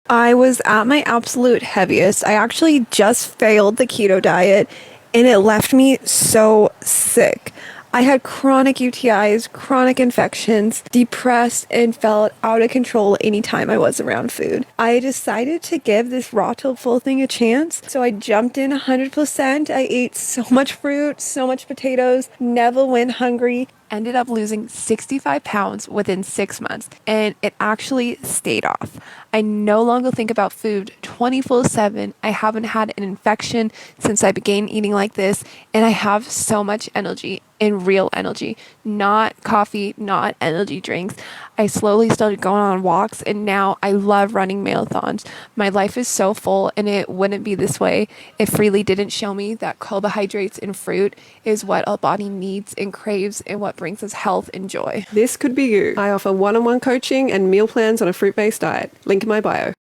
I was at my absolute heaviest. I actually just failed the keto diet and it left me so sick. I had chronic UTIs, chronic infections, depressed, and felt out of control anytime I was around food. I decided to give this raw tofu thing a chance, so I jumped in 100%. I ate so much fruit, so much potatoes, never went hungry. Ended up losing 65 pounds within 6 months, and it actually stayed off. I no longer think about food 24/7. I haven't had an infection since I began eating like this, and I have so much energy, and real energy, not coffee, not energy drinks. I slowly started going on walks, and now I love running marathons. My life is so full, and it wouldn't be this way if freelee didn't show me that carbohydrates and fruit is what our body needs and craves and what brings us health and joy. This could be you. I offer one-on-one coaching and meal plans on a fruit-based diet. Link in my bio.